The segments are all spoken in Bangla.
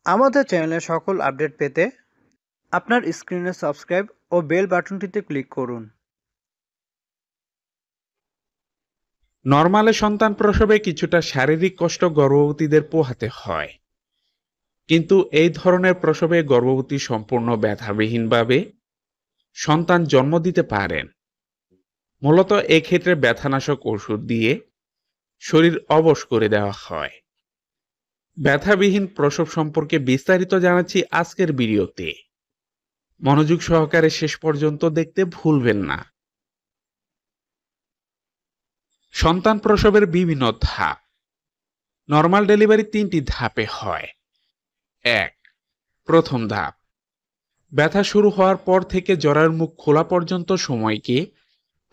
আমাদের চ্যানেলের সকল আপডেট পেতে আপনার স্ক্রিনে সাবস্ক্রাইব ও বেল বাটনটিতে ক্লিক করুন। নরমালে সন্তান প্রসবে কিছুটা শারীরিক কষ্ট গর্ভবতীদের পোহাতে হয়, কিন্তু এই ধরনের প্রসবে গর্ভবতী সম্পূর্ণ ব্যথাবিহীনভাবে সন্তান জন্ম দিতে পারেন। মূলত এক্ষেত্রে ব্যথানাশক ওষুধ দিয়ে শরীর অবশ করে দেওয়া হয়। ব্যথাবিহীন প্রসব সম্পর্কে বিস্তারিত জানাচ্ছি আজকের ভিডিওতে। মনোযোগ সহকারে শেষ পর্যন্ত দেখতে ভুলবেন না। সন্তান প্রসবের বিভিন্ন ধাপ। নরমাল ডেলিভারি 3টি ধাপে হয়। 1. প্রথম ধাপ। ব্যথা শুরু হওয়ার পর থেকে জরায়ুর মুখ খোলা পর্যন্ত সময়কে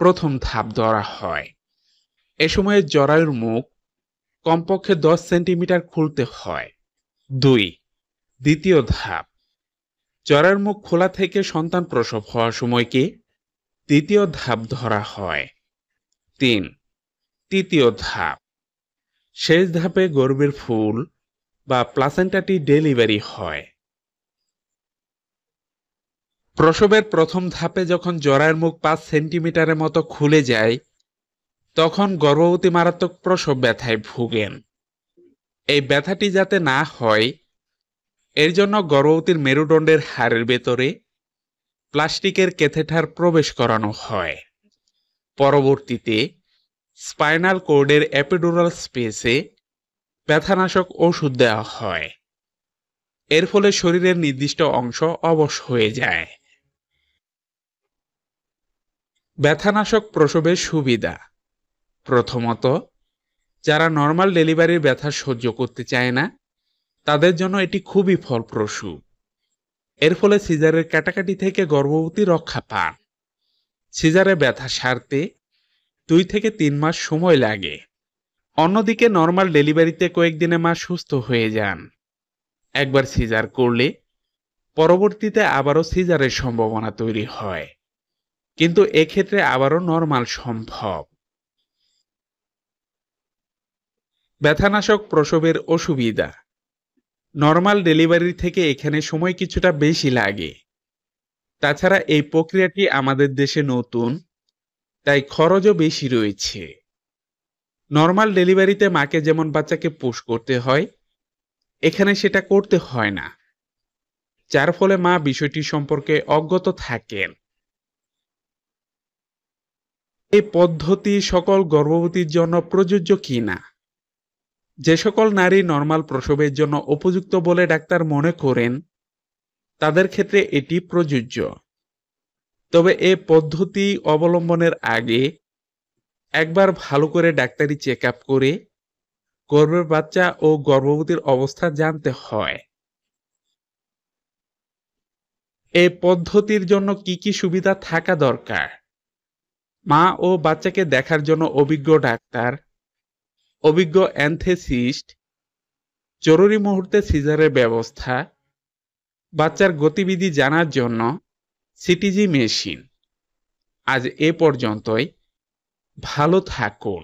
প্রথম ধাপ ধরা হয়। এ সময়ে জরায়ুর মুখ কমপক্ষে 10 সেন্টিমিটার খুলতে হয়। 2. দ্বিতীয় ধাপ। জরায়ুর মুখ খোলা থেকে সন্তান প্রসব হওয়ার সময়কে দ্বিতীয় ধাপ ধরা হয়। 3. তৃতীয় ধাপ। শেষ ধাপে গর্ভের ফুল বা প্লাসেন্টাটি ডেলিভারি হয়। প্রসবের প্রথম ধাপে যখন জরায়ুর মুখ 5 সেন্টিমিটারের মতো খুলে যায়, তখন গর্ভবতী মারাত্মক প্রসব ব্যথায় ভুগেন। এই ব্যথাটি যাতে না হয়, এর জন্য গর্ভবতীর মেরুদণ্ডের হাড়ের ভেতরে প্লাস্টিকের ক্যাথেটার প্রবেশ করানো হয়। পরবর্তীতে স্পাইনাল কর্ডের এপিডুরাল স্পেসে ব্যথানাশক ওষুধ দেওয়া হয়। এর ফলে শরীরের নির্দিষ্ট অংশ অবশ হয়ে যায়। ব্যথানাশক প্রসবের সুবিধা। প্রথমত, যারা নরমাল ডেলিভারির ব্যথা সহ্য করতে চায় না, তাদের জন্য এটি খুবই ফলপ্রসূ। এর ফলে সিজারের কাটাকাটি থেকে গর্ভবতী রক্ষা পান। সিজারে ব্যথা সারতে 2 থেকে 3 মাস সময় লাগে। অন্যদিকে নরমাল ডেলিভারিতে কয়েকদিনে মা সুস্থ হয়ে যান। একবার সিজার করলে পরবর্তীতে আবারও সিজারের সম্ভাবনা তৈরি হয়, কিন্তু এক্ষেত্রে আবারও নরমাল সম্ভব। ব্যথানাশক প্রসবের অসুবিধা। নরমাল ডেলিভারি থেকে এখানে সময় কিছুটা বেশি লাগে। তাছাড়া এই প্রক্রিয়াটি আমাদের দেশে নতুন, তাই খরচও বেশি রয়েছে। নরমাল ডেলিভারিতে মাকে যেমন বাচ্চাকে পুশ করতে হয়, এখানে সেটা করতে হয় না, যার ফলে মা বিষয়টি সম্পর্কে অজ্ঞত থাকেন। এই পদ্ধতি সকল গর্ভবতীর জন্য প্রযোজ্য কিনা। যে সকল নারী নরমাল প্রসবের জন্য উপযুক্ত বলে ডাক্তার মনে করেন, তাদের ক্ষেত্রে এটি প্রযোজ্য। তবে এই পদ্ধতি অবলম্বনের আগে একবার ভালো করে ডাক্তারি চেক আপ করে গর্ভের বাচ্চা ও গর্ভবতীর অবস্থা জানতে হয়। এই পদ্ধতির জন্য কি কি সুবিধা থাকা দরকার। মা ও বাচ্চাকে দেখার জন্য অভিজ্ঞ ডাক্তার, অভিজ্ঞ অ্যানেস্থেসিস্ট, জরুরি মুহূর্তে সিজারের ব্যবস্থা, বাচ্চার গতিবিধি জানার জন্য সিটিজি মেশিন। আজ এ পর্যন্তই। ভালো থাকুন।